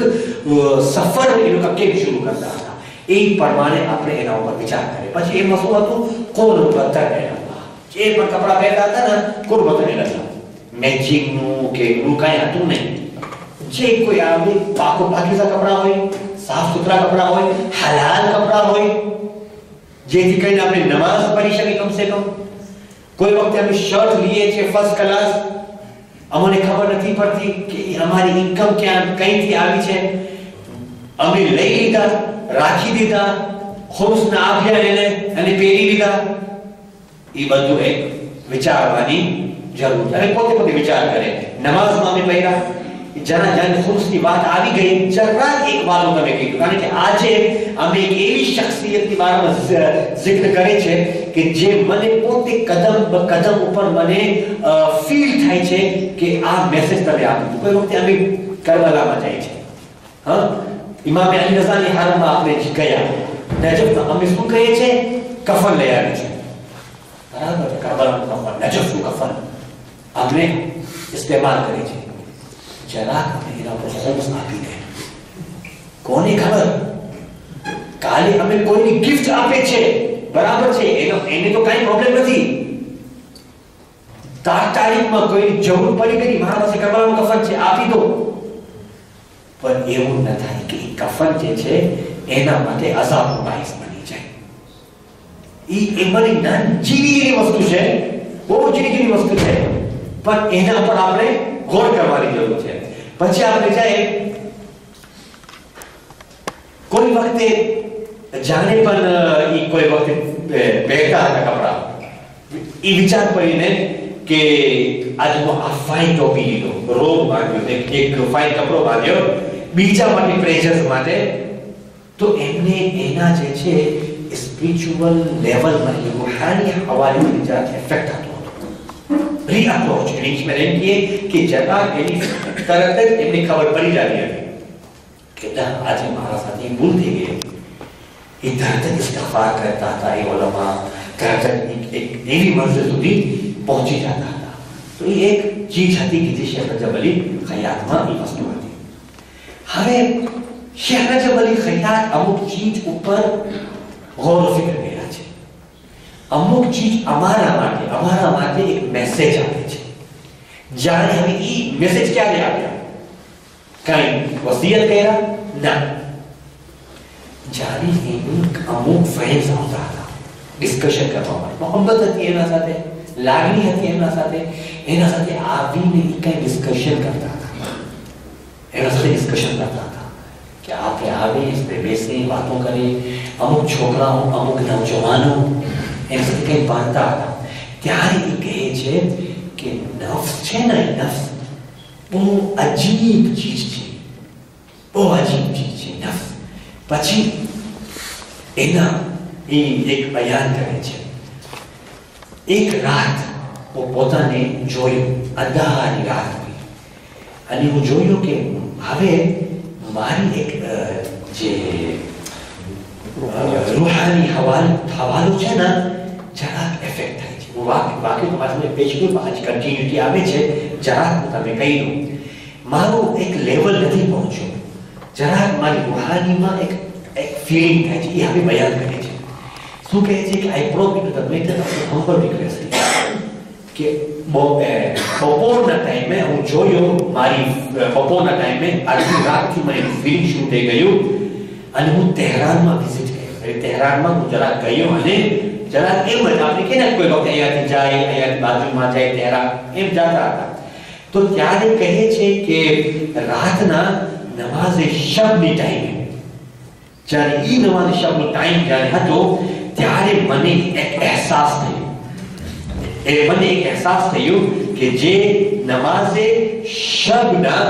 A: સફર એ લોકો કેમ શરૂ કરતા હતા, એ પ્રમાણે આપણે એના ઉપર વિચાર કરીએ. પછી એમાં શું હતું? કુરબતન અલ્લાહ. જે પણ કપડાં પહેરતા હતા ને, કુરબતન અલ્લાહ, મેચિંગનું કે એવું કાંઈ હતું નહીં. જે કોઈ આવે પાકીઝા કપડાં હોય, સાફ સુથરા કપડાં હોય, હલાલ કપડાં હોય, જેથી કરીને આપણે નમાઝ પઢી શકીએ. કમસે કમ કોઈ વખતે અમે શર્ટ લઈએ છીએ ફર્સ્ટ ક્લાસ, અમને ખબર નથી પડતી કે અમારી ઇન્કમ ક્યાં કઈથી આવી છે, અમે લઈ લીધા, રાખી દીધા, ખુશના આપ્યા એને અને પહેરી લીધા. એ બધું એક વિચારવાની જરૂર છે. અને પોતે વિચાર કરે. નમાઝમાં અમે પહેર્યા, જરા જન ખુશની વાત આવી ગઈ, જરા એક વાતો તમે કીધું, કારણ કે આજે અમે એક એવી શખ્સિયતની બારામાં zikr કરે છે કે જે મને પોતે કદમ ઉપર મને ફીલ થાય છે કે આ મેસેજ તમે આપ્યું. કોઈ વખતે અમે કરબલામાં જાય છે, હા, ઇમામ અલી રઝાની હારમાં આપણે ગયા, નજફમાં અમે શું કહીએ છીએ? કફન લઈ આવે છે, બરાબર? કરબલાનું કફન, નજફનું કફન આપણે ઇસ્તેમાલ કરે છે. જરા એના ઉપર ખોફ આપી દે. કોને ખબર, કાલે અમે કોઈની ગિફ્ટ આપે છે, બરાબર છે, એને તો કઈ પ્રોબ્લેમ નથી. તાત્કાલિકમાં કોઈની જરૂર પડી ગઈ, મારા પાસે કરબલાનું કફન છે, આપી દો. પણ એવું ન થાય કે કફન જે છે એના માટે અઝાબનો બાઇસ બની જાય. એ મને જીવી વસ્તુ છે, બહુ જીવી વસ્તુ છે, પણ એના પર આપણે ગોળ કરવાની જરૂર છે. પછી આપણે જાય કોઈ વખતે જાણે પણ ઈ કોઈ વખતે પહેરતા હતા કપડા, એ વિચાર કરીને કે આજે હું આ ફાઇન ટોપી લીધો, રોબ બાંધ્યો, એક ફાઇન કપડો બાંધ્યો બીજા માટે પ્રેશર્સ માટે, તો એમને એના જે છે સ્પિરિચ્યુઅલ લેવલમાં રૂહાની હવાલે વિચાર ઇફેક્ટ થતો. રીઅપ્રોચ એરેન્જમેન્ટ એમ કે જતા એની તરત જ એમને ખબર પડી જતી હતી કે આજે મારા સાથે ભૂલ થઈ ગઈ. એ તરત જ ઇસ્તિગફાર કરતા હતા. એ ઓલામાં તરત જ એક એવી મંઝિલ સુધી પહોંચી જતા હતા. તો એ એક ચીજ હતી કે જે શેખ રજબ અલી ખૈયાતમાં એ વસ્તુ હતી. હવે શેખ રજબ અલી ખૈયાત અમુક ચીજ ઉપર ગૌર ફિક્ર કર્યા છે. અમુક ચીજ અમારા માટે એક મેસેજ આપે છે. જ્યારે હવે એ મેસેજ ક્યારે આપ્યા? કઈ વસિયત કર્યા? ના. જ્યારે અમુક ફ્રેન્ડ્સ આવતા હતા ડિસ્કશન કરવા માટે, મોહબ્બત હતી એના સાથે, લાગણી હતી એના સાથે આવીને કઈ ડિસ્કશન કરતા હતા. એના સાથે ડિસ્કશન કરતા હતા કે આપણે આવી બેસી વાતો કરી. અમુક છોકરાઓ, અમુક નવજવાનો એના સાથે કંઈ વાર્તા હતા. ત્યારે એ કહે છે કે નફ્સ છે ને, નફ્સ બહુ અજીબ ચીજ છે, બહુ અજીબ ચીજ છે નફ્સ. પછી એના એ એક બયાન કરે છે. એક રાત હું પોતાને જોયું, અંધારી રાત હતી, અને હું જોયું કે હવે મારી એક જે રૂહાની હવાલો છે ને જરાક એફેક્ટ થાય છે. હું વાક્ય તમારા પેજ પર આજ કન્ટિન્યુટી આવે છે, જરાક હું તમે કહી દઉં. મારું એક લેવલ નથી પહોંચ્યું, જરાક મારી રૂહાનીમાં એક ફીલિંગ થાય છે. એ હવે બયાન કરે છે. શું કહે છે કે આઈ promise to the matter of humble request કે બપોરના ટાઈમે હું જોયો, મારી બપોરના ટાઈમે આટલી રાતથી મને ફીલિંગ શરૂ થઈ ગયું, અને હું તહેરાનમાં વિઝિટ કર્યો. તહેરાનમાં હું જરાક ગયો, અને જરાક એમ જ આપણે કે કોઈ વખતે અહીંયાથી જાય, અહીંયાથી બાજુમાં જાય, તહેરાન એમ જતા હતા. તો ત્યારે કહે છે કે રાતના નમાઝે શબની ટાઈમે, જ્યારે ઈ નમાઝે શબનો ટાઈમ જ્યારે હતો, ત્યારે મને એક અહેસાસ થયો કે જે નમાઝે શબના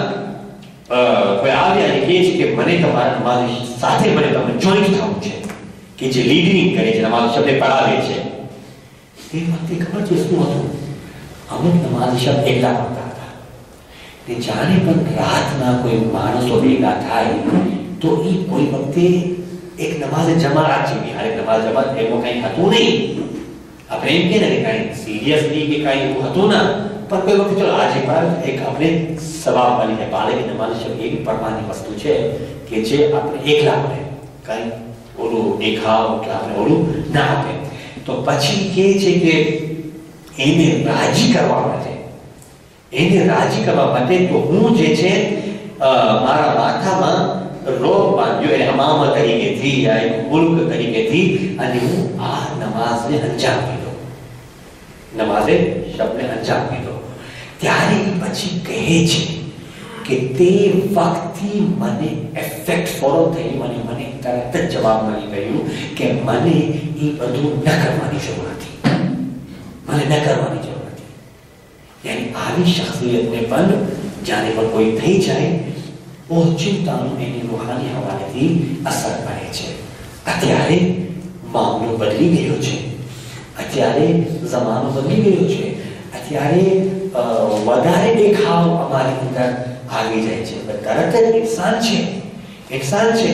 A: કોઈ આવ્યા અને કહે છે કે મને તમારા નમાઝ સાથે મને તમે જોઈન્ટ થવું છે, કે જે લીડિંગ કરે છે, નમાઝ શબ્દ પઢાવે છે. તે વખતે ખબર છે શું હતું? અમુક નમાઝ શબ્દ એકલા પડતા હતા. તે જાણે પણ રાતના કોઈ માણસો ભેગા થાય તો એ કોઈ વખતે એક નમાઝ જમાત જેવી, અરે નમાઝ જમાત એવું કંઈ હતું નહીં. આપણે એમ કે ને કાંઈ સિરિયસલી કે કાંઈ એવું હતું ના, પણ કોઈ વખતે ચલો આજે પણ એક આપણે સવાબ વાળી છે બાળક નમાઝ શબ્દ એવી પડવાની વસ્તુ છે કે જે આપણે એકલા પડે, કાંઈ ઓલું દેખાવ કે આપણે ઓલું ના આપે. તો પછી કે છે કે એને રાજી કરવા માટે તો હું જે છે મારા માથામાં રોગ બાંધ્યો એટલે અમામ તરીકેથી યા એક મુલ્ક તરીકેથી અને હું આ નમાઝને અંજામ દીધો, નમાઝે શબ્દને અંજામ દીધો. ત્યારે પછી કહે છે કે તે વખતથી મને ઇફેક્ટ ફોલો થઈ, મને તરત જ જવાબ મળી ગયું કે મને એ બધું ન કરવાની જરૂર હતી, મને ન કરવાની જરૂર હતી. યાની આવી શખ્સિયતને પણ જ્યારે પણ કોઈ થઈ જાય ઓચિંતાનું એની રૂહાની હવાલેથી અસર પડે છે. અત્યારે મામલો બદલી ગયો છે, અત્યારે જમાનો બદલી ગયો છે, અત્યારે વધારે દેખાવ અમારી અંદર આવી જાય છે. તરત જ ઇન્સાન છે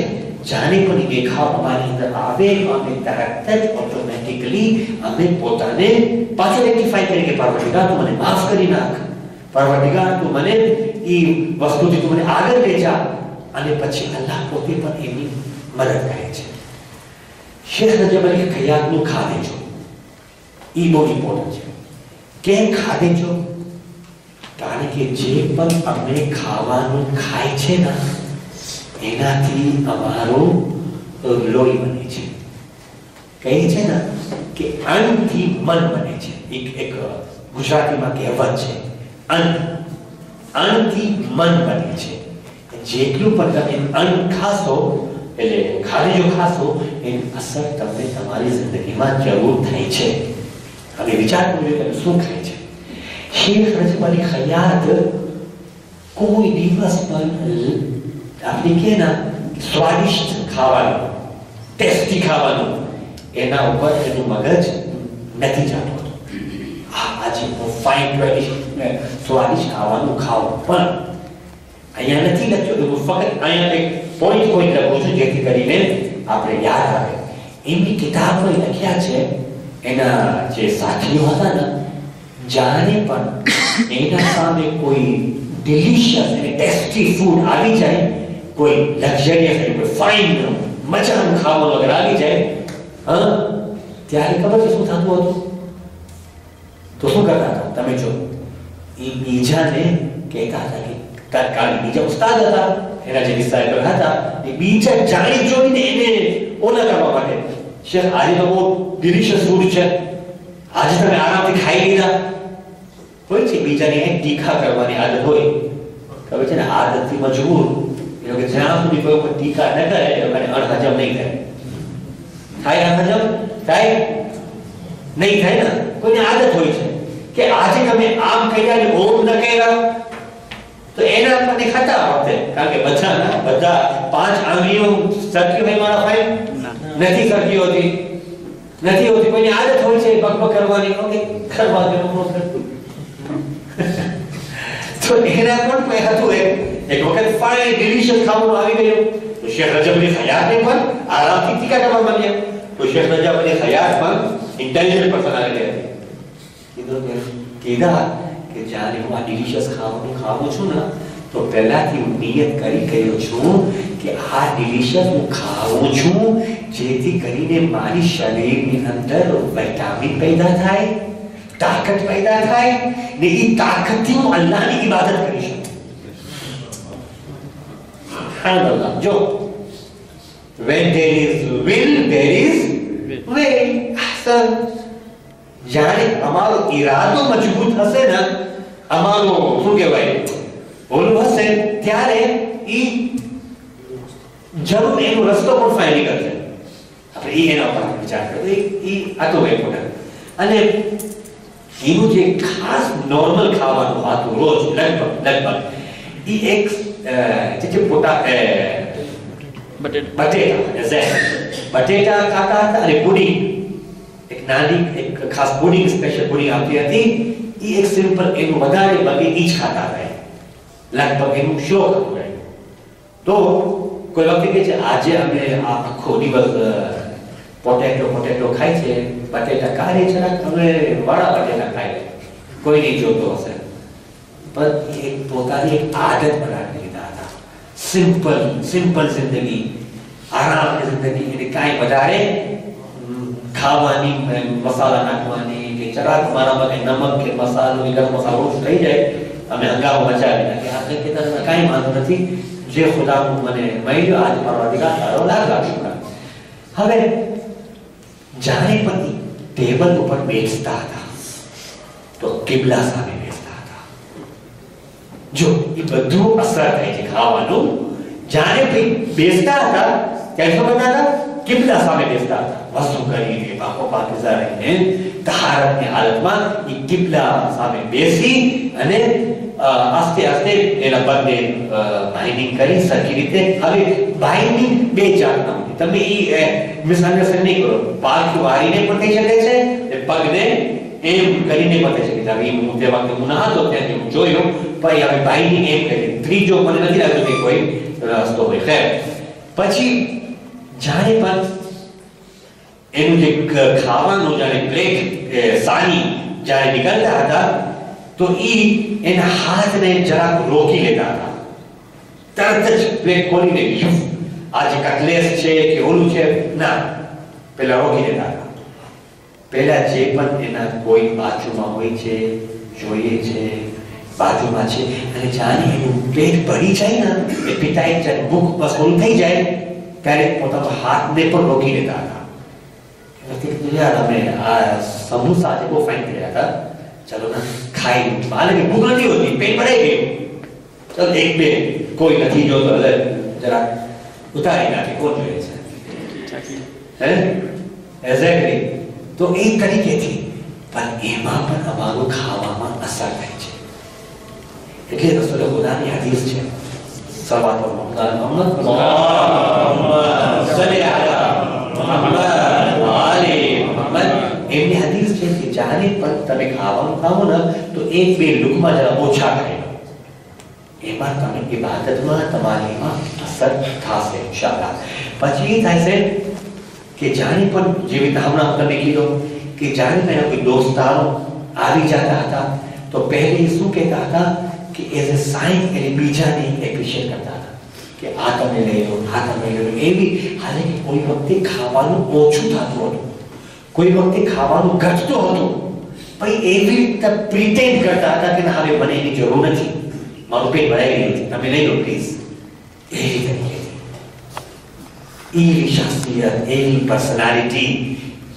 A: જાણે પણ દેખાવ અમારી અંદર આવે અમે તરત જ ઓટોમેટિકલી અમે પોતાને પાછો રેક્ટિફાઈ કરીએ કે પરવરદિગાર તું મને માફ કરી નાખ, પરવરદિગાર તું મને એ વસ્તુથી તું મને આગળ લઈ જા. અને પછી અલ્લાહ પોતે પણ એની મદદ કરે છે. શેખ રજબ અલી ખૈયાતનું ખાદેજો એ બહુ ઇમ્પોર્ટન્ટ છે. કેમ ખાદેજો? કારણ કે જે પણ અમે ખાવાનું ખાય છે ને એનાથી અમારું લોહી બને છે. કહે છે ને કે અન્નથી મન બને છે. એક ગુજરાતીમાં કહેવત છે, અન્નથી મન બને છે. જેટલું પણ તમે અન્ન ખાશો એટલે ખારીજો ખાશો એની અસર તમને તમારી જિંદગીમાં જરૂર થાય છે. હવે વિચાર કરજો કે શું ખાય છે. શેખ રજબ અલી ખૈયાત કોઈ દિવસ પણ આપણે કે ના સ્વાદિષ્ટ ખાવાનું, ટેસ્ટી ખાવાનું એના ઉપર એનું મગજ નથી જતું. આજે હું ફાઇન સ્વાદિષ્ટ ખાવાનું ખાવું પણ અહીંયા નથી લખ્યું. હું ફક્ત અહીંયા એક પોઈન્ટ લખું છું જેથી કરીને આપણે યાદ આવે. એમની કિતાબમાં લખ્યા છે એના જે સાથીઓ હતા ને જાણે પણ એના સામે કોઈ ડિલિશિયસ અને ટેસ્ટી ફૂડ આવી જાય, કોઈ લક્ઝરિયસ કોઈ ફાઇન મજાનું ખાવાનું અગર આવી જાય ત્યારે ખબર છે શું થતું હતું? તો શું કરતા હતા તમે જો, એ બીજાને કહેતા હતા કે તાત્કાલિક બીજા ઉસ્તાદ હતા એના જે ડિસાઇપલ હતા એ બીજા જાણી જોઈને એને ઓલા કરવા માટે, શેખ આજે તો બહુ ડિલિશિયસ ફૂડ છે, આજે તમે આરામથી ખાઈ લીધા હોય છે. બીજાને ટીકા કરવાની આદત હોય, ખબર છે ને, આદતથી મજબૂર. એ લોકો જ્યાં સુધી કોઈ ઉપર ટીકા ન કરે એ લોકોને અણહજમ નહીં થાય. અણહજમ થાય નહીં થાય ને. કોઈને આદત હોય છે કે આજે તમે આમ કર્યા ને ઓમ ન કર્યા તો એના આપણને ખાતા વખતે, કારણ કે બધા 5 આંગળીઓ સરખી હોય મારા ભાઈ નથી સરખી હોતી, કોઈની આદત હોય છે પગ કરવાની, ઓકે કરવા દેવું તો એના પણ કોઈ હતું એક વખત ફાઇન ડિલિશિયસ ખાવાનું આવી ગયું તો શેખ રજબ અલી ખૈયાતને પણ આરામથી ટીકા કરવા માંડ્યા. તો શેખ રજબ અલી ખૈયાત પણ ઇન્ટેલિજન્ટ પર્સનાલિટી હતી. કીધા કે જ્યારે હું આ ડિલિશિયસ ખાવાનું ખાવું છું ને તો પહેલાથી હું નિયત કરી ગયો છું કે આ ડિલિશિયસ હું ખાવું છું જેથી કરીને મારી શરીરની અંદર વિટામિન પેદા થાય, તાકાત પેદા થાય ને એ તાકાતથી હું અલ્લાહની ઇબાદત કરી શકું. સુબહાનઅલ્લાહ. જો when there is will there is way. અહસન. જ્યારે અમારો ઈરાદો મજબૂત હશે ને, અમારો શું કહેવાય ઓલું હશે ત્યારે ઈ જરૂર એનો રસ્તો પણ ફાઇન્ડ કરશે. આપણે એના પર વિચાર કરો. ઈ આ તો ઇમ્પોર્ટન્ટ. અને એનું જે ખાસ નોર્મલ ખાવાનું હતું રોજ લગભગ ઈ એક જે બટેટા ખાતા હતા અને પુડિંગ, એક નાની એક ખાસ પુડિંગ, સ્પેશિયલ પુડિંગ આવતી હતી. એ એક સિમ્પલ એનું વધારે બગી ઈ જ ખાતા રહે, લગભગ એનું શોખ હતું. તો કોઈ વખતે કે છે આજે અમે આખો દિવસ પોટેટો ખાય છે, બટેટા કાઢે છે, અમે વાળા બટેટા ખાય, કોઈ નહીં જોતો હશે. પણ એ પોતાની એક આદત બનાવી લીધા હતા. સિમ્પલ જિંદગી, આરામની જિંદગી. એને કાંઈ વધારે ખાવાની, મસાલા નાખવાની કે જરાક મારામાં કે નમક કે મસાલો કે ગરમ મસાલો ઓછું થઈ જાય, અમે હંગામો મચાવી નાખીએ. આપણે કે કાંઈ વાંધો નથી, જે ખુદાનું મને મળ્યો આજે મારો અધિકાર સારો લાગ્યો. હવે જાણે પણ ટેબલ ઉપર બેસતા હતા તો કિબલા સામે બેસતા હતા. જો એ બધું અસર થાય છે ખાવાનું. જાણે ભાઈ બેસતા હતા ત્યારે શું કરતા હતા? કિબલા સામે બેસતા હતા. વસ્તુ કરીને પાકો પાકીઝા રહીને તહારતની હાલતમાં એ કિબલા સામે બેસી અને આસ્તે આસ્તે એના પગને બાઇન્ડિંગ કરી સરખી રીતે. હવે બાઇન્ડિંગ બે જાતના હોય, તમે એ મિસઅન્ડરસ્ટેન્ડ નહીં કરો. પાક વાળીને પણ થઈ શકે છે, પગને એમ કરીને પણ થઈ શકે છે. હવે હું તે વખતે હું ના હતો ત્યાંથી હું જોયો, પણ હવે બાઇન્ડિંગ એમ કરી. ત્રીજો મને નથી લાગતું કે કોઈ રસ્તો હોય. ખેર, પછી જાણે પણ એનું જે ખાવાનું જાણે પ્લેટ સાની જ્યારે નીકળતા હતા તો એના હાથને જરાક રોકી લેતા હતા. તરત જ પ્લેટ ખોલીને આજે કટલેસ છે કે ઓલું છે ના, પેલા રોકી લેતા હતા. પેલા જે પણ એના કોઈ બાજુમાં હોય છે, જોઈએ છે, બાજુમાં છે, અને જાણે એનું પેટ ભરી જાય ને, એ પિતાએ જ્યારે ભૂખ વસૂલ થઈ જાય ત્યારે પોતાના હાથને પણ રોકી લેતા હતા. યાર અમે આ સમોસા આજે બહુ ફાઇન થયા હતા, ચલો ના ખાઈ. બાળકે ભૂખ નથી હોતી, પેટ ભરાઈ ગયું, ચલો એક બે, કોઈ નથી જોતો એટલે જરા ઉતારી નાખી, કોણ જોઈએ છે? હે એક્ઝેક્ટલી. તો એ તરીકેથી પણ એમાં પણ અમારું ખાવામાં અસર થાય છે. એટલે રસૂલ ખુદાની હદીસ છે, સલ્લલ્લાહુ એમની હદીસ છે કે જ્યારે પણ તમે ખાવાનું ખાવો ને તો એક બે લુકમાં જરા ઓછા ખાઈ લો, એમાં તમે ઇબાદતમાં તમારી એમાં અસર થશે ઇન્શાઅલ્લાહ. પછી એ થાય છે કે જાણે પણ જેવી રીતે હમણાં તમે કીધું કે જાણે પણ કોઈ દોસ્તારો આવી જતા હતા તો પહેલે શું કહેતા હતા કે એઝ એ સાઇન એટલે બીજાને એપ્રિશિએટ કરતા હતા કે આ તમે લઈ લો, આ તમે લઈ લો. એવી હાલાકી કોઈ વખતે ખાવાનું ઓછું થતું હતું, કોઈ વખતે ખાવાનું ઘટતું હતું, પણ એવી રીતે પ્રિટેન્ડ કરતા હતા કે હવે મને એની જરૂર નથી, મારું પેટ ભરાઈ ગયું છે, તમે લઈ લો પ્લીઝ. એ રીતે એવી શખ્સિયત, એવી પર્સનાલિટી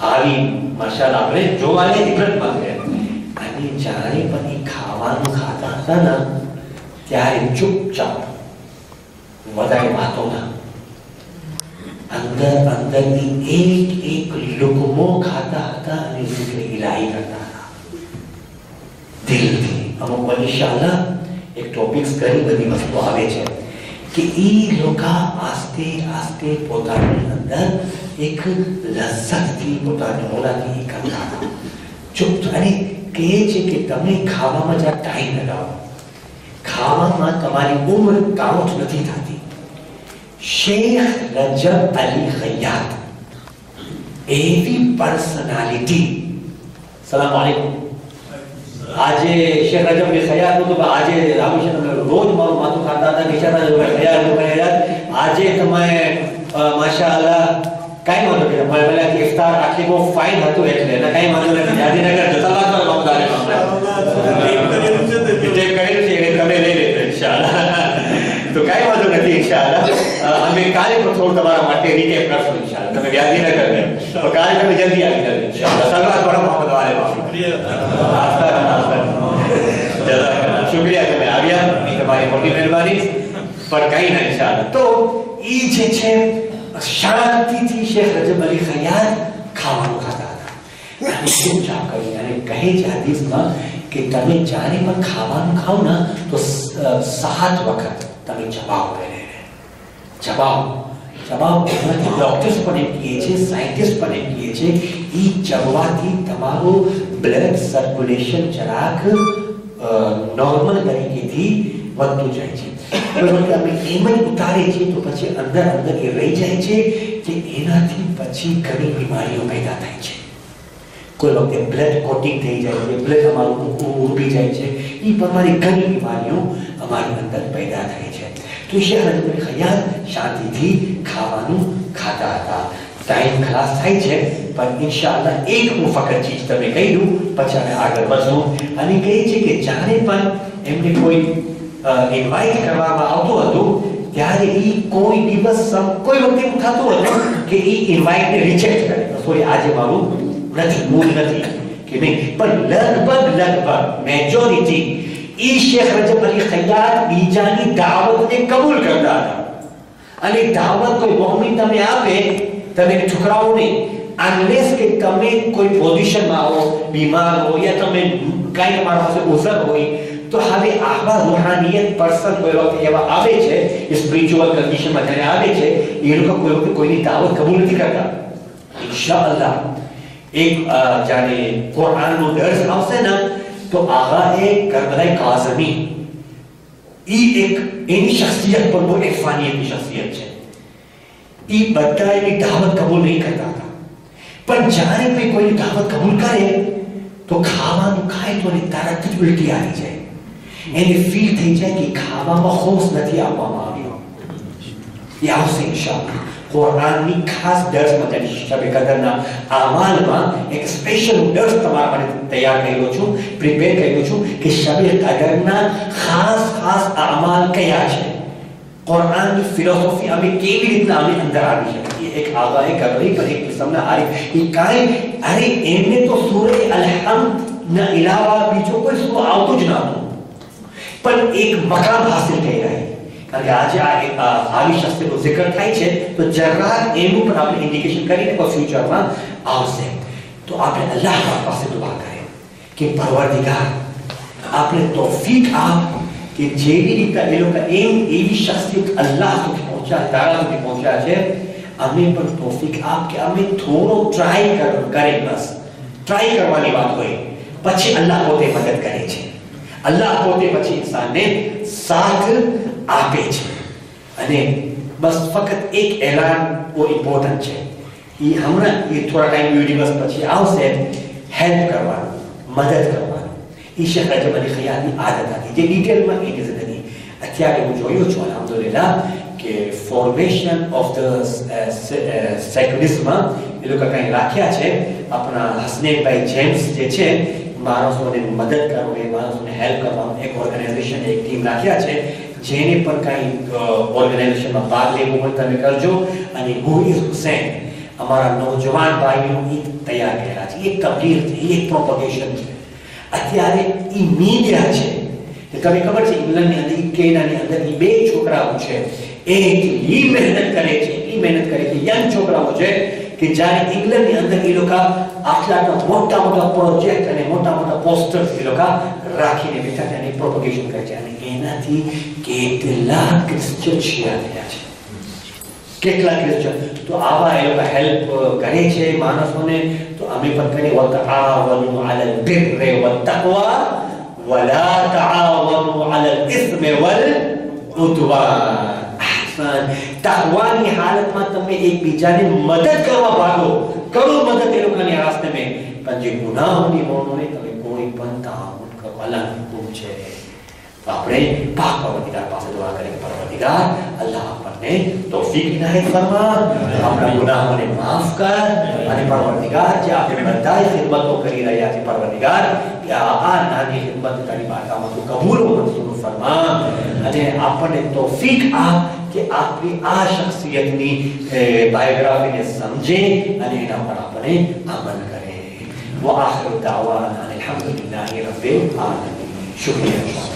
A: આવી માશાઅલ્લાહ આપણે જોવાની ઇબરતમાં છે. અને જ્યારે પણ એ ખાવાનું ખાતા હતા ને ત્યારે ચૂપચાપ, વધારે વાતો ના, અંદરની એક લુકમો ખાતા હતા અને zikr ઇલાહી કરતા હતા દિલથી. અમુક ઇન્શાઅલ્લાહ એક ટોપિક્સ ઘણી બધી વસ્તુ આવે છે કે ઈ લોકો આસ્તે આસ્તે પોતાની અંદર એક લઝ્ઝતથી પોતાની ઓલાથી કરતા હતા. ચૂપ. અને કહે છે કે તમે ખાવામાં જ્યાં ટાઈમ લગાવો, ખાવામાં તમારી ઉંમર કાઉન્ટ નથી થતી. શેખ રજબ અલી ખૈયાત એવી પર્સનાલિટી. સલામ આલેકુમ. આજે શેખ રજબ અલી ખૈયાત તો આજે રામકૃષ્ણ રોજ મારું માથું ખાતા હતા, બિચારા ખૈયાત. આજે તમે માશાઅલ્લાહ કાંઈ વાંધો નથી, મારે પેલા ઇફતાર આટલી બહુ ફાઇન હતું એટલે એને કાંઈ વાંધો નથી. ગાંધીનગર જતા લાગતો મામદારે ટેક કરેલું છે એને તમે લઈ લેજો ઇન્શાઅલ્લાહ. તો કાંઈ વાંધો નથી ઇન્શાઅલ્લાહ. અમે કાલે પણ થોડું તમારા માટે રીકેપ કરશું ઇન્શાઅલ્લાહ. તમે ગાંધીનગર ગયો તો કાલે તમે જલ્દી આવી જજો ઇન્શાઅલ્લાહ. સગા થોડા મોહમ્મદ વાલે શુક્રિયા, તમે આવ્યા, તમારી મોટી મહેરબાની. પણ કંઈ ના ઇન્શાઅલ્લાહ. તો એ જે છે શાંતિથી શેખ રજબ અલી ખૈયાત ખાવાનું ખાતા હતા. અને ચૂપચાપ કરી અને કહે છે હદીસમાં કે તમે જ્યારે પણ ખાવાનું ખાઓ ને તો 7 વખત તમે જવાબ પહેરે જવાબ જવાબ ડોક્ટર્સ પણ એમ કહે છે, સાયન્ટિસ્ટ પણ એમ કહે છે એ જમવાથી તમારું બ્લડ સર્ક્યુલેશન જરાક નોર્મલ તરીકેથી વધતું જાય છે. અમે એમ જ ઉતારીએ છીએ તો પછી અંદર એ રહી જાય છે કે એનાથી પછી ઘણી બીમારીઓ પેદા થાય છે. કોઈ વખતે બ્લડ કોટિંગ થઈ જાય છે, બ્લડ અમારું ઉભી જાય છે, એ પ્રમાણે ઘણી બીમારીઓ અમારી અંદર પેદા થાય છે. તો શેખ રજબ ખયાલ શાંતિથી ખાવાનું ખાતા હતા. ટાઈમ ખલાસ થાય છે પણ ઇન્શાઅલ્લાહ એક હું ફક્ત ચીજ તમે કહી દઉં પછી અમે આગળ વધશું. અને કહે છે કે જ્યારે પણ એમને કોઈ ઇન્વાઇટ કરવામાં આવતું હતું ત્યારે એ કોઈ દિવસ કોઈ વખતે એવું થતું હતું કે એ ઇન્વાઇટને રિજેક્ટ કરે, સોરી આજે મારું નથી, મૂળ નથી કે નહીં, પણ લગભગ મેજોરિટી ઈ શેખ રજબ અલી ખયાલ બીજાની દાવતને કબૂલ કરતા હતા. અને દાવત કોઈ મોહમ્મદ તમે આપે, તમે ઠુકરાવો નહીં, અનલેસ કે તમે કોઈ પોઝિશનમાં આવો, બીમાર હો યા તમે કાંઈ તમારા પાસે ઉઝર હોય, તો હવે આવા રૂહાનિયત પર્સન કોઈ વખતે એવા આવે છે, સ્પિરિચ્યુઅલ કન્ડિશનમાં જ્યારે આવે છે, એ લોકો કોઈ વખતે કોઈની દાવત કબૂલ નથી કરતા. ઇન્શાઅલ્લાહ એક જ્યારે કુરાનનો દર્સ આવશે ને તો આગાએ કરબલાઈ કાઝમી એક એની શખ્સિયત પર બહુ ઇરફાનિયતની શખ્સિયત છે. એ બધા એની દાવત કબૂલ નહીં કરતા હતા, પણ જ્યારે કોઈ કોઈની દાવત કબૂલ કરે તો ખાવાનું ખાય તો તરત જ ઉલટી આવી જાય, એને ફીલ થઈ જાય કે ખાવામાં હોશ નથી આપવામાં આવ્યો. એ આવશે ઇન્શાઅલ્લાહ. કુરાનની ખાસ દર્સ માટે શબે કદરના આમાલમાં એક સ્પેશિયલ દર્સ તમારા માટે તૈયાર કર્યો છું, પ્રિપેર કર્યો છું કે શબે કદરના ખાસ આમાલ કયા છે, કુરાનની ફિલોસોફી અમે કેવી રીતના અમે અંદર આવી શકીએ. એક આગાએ કરવી પર એક કિસ્મના આરિફ એ કાંઈ અરે એમને તો સૂરે અલ-હમ્દના ઇલાવા બીજો કોઈ સૂરો આવતું જ નહોતું, પણ એક મકામ હાસિલ કરી રહી. કારણ કે આજે આવી શખ્સનો zikr થાય છે તો જરાક એનું પણ આપણે ઇન્ડિકેશન કરીને ફ્યુચરમાં આવશે. તો આપણે અલ્લાહ પાસે દુઆ કરીએ કે પરવરદિગાર આપણે તૌફીક આપ કે જેવી રીતે એ લોકો એવી શખ્સિયત અલ્લાહ સુધી પહોંચ્યા, તારા સુધી પહોંચ્યા છે, અમે પણ તૌફીક આપ કે અમે થોડો ટ્રાય કરીએ. બસ ટ્રાય કરવાની વાત હોય, પછી અલ્લાહ પોતે મદદ કરે છે, અલ્લાહ પોતે પછી ઇન્સાનને સાથ આપે છે. અને બસ ફક્ત એક એલાન બહુ ઇમ્પોર્ટન્ટ છે, એ હમણાં એ થોડા ટાઈમ દિવસ પછી આવશે, હેલ્પ કરવાનું, મદદ કરવાનું. એ શેખ રજબ અલી ખયાલની આદત હતી જે ડિટેલમાં એની જિંદગી. અત્યારે હું જોયું છું અલ્હમ્દુલિલ્લાહ કે ફોર્મેશન ઓફ ધ સેક્યુલિઝમમાં એ લોકો કંઈ રાખ્યા છે. આપણા હસનૈનભાઈ જેમ્સ જે છે, માણસોને મદદ કરવાની, માણસોને હેલ્પ કરવાનું એક ઓર્ગેનાઇઝેશન, એક ટીમ રાખ્યા છે. જેને પણ કાંઈ ઓર્ગેનાઇઝેશનમાં ભાગ લેવો હોય તમે કરજો. અને મુઈઝ હુસૈન અમારા નોજવાન ભાઈઓ એ તૈયાર કર્યા છે, એક તબલીગ છે, એક પ્રોપગેશન છે. અત્યારે એ મીડિયા છે કે તમને ખબર છે ઇંગ્લેન્ડની અંદર કેનાની અંદર એ બે છોકરાઓ છે, એટલી મહેનત કરે છે યંગ છોકરાઓ છે કે જ્યારે ઇંગ્લેન્ડની અંદર એ લોકો આટલા મોટા પ્રોજેક્ટ અને મોટા પોસ્ટર્સ એ લોકો રાખીને બેઠા છે અને પ્રોપગેશન કરે છે. અને એનાથી કેટલા ક્રિશ્ચિયન શિયા થયા છે, કેટલા ક્રિશ્ચિયન. તો આવા એ લોકો હેલ્પ કરે છે માણસોને. તો અમે પણ કરીએ વતઆવનુ અલલ બિર્રિ વત્તક્વા વલા તઆવનુ અલલ ઇસ્મિ વલ ઉદ્વાન. તકવાની હાલતમાં તમે એકબીજાને મદદ કરવા ભાગો, કરો મદદ એ લોકોની રાસ્તે મેં, પણ જે ગુનાહોની હોનોને તમે કોઈ પણ તાઉન કરો. અલ્લાહનો હુકમ છે. તો આપણે પાક પરવરદિગાર પાસે દુઆ કરીએ કે પરવરદિગાર અલ્લાહ આપણને તૌફીક ઇનાયત ફરમા, આપણા ગુનાહોને માફ કર. અને પરવરદિગાર જે આપણે બધાએ ખિદમતો કરી રહ્યા છે, પરવરદિગાર કે આ નાની ખિદમત તારી બારગાહમાં તું કબૂલ મંજૂર ફરમા. અને આપણને તૌફીક આપ કે આપણી આ શખ્સિયતની બાયોગ્રાફીને સમજે અને એના પર આપણે અમલ કરે. व आखिर दावाना अल्हम्दुलिल्लाहि रब्बिल आलमीन. शुक्रिया.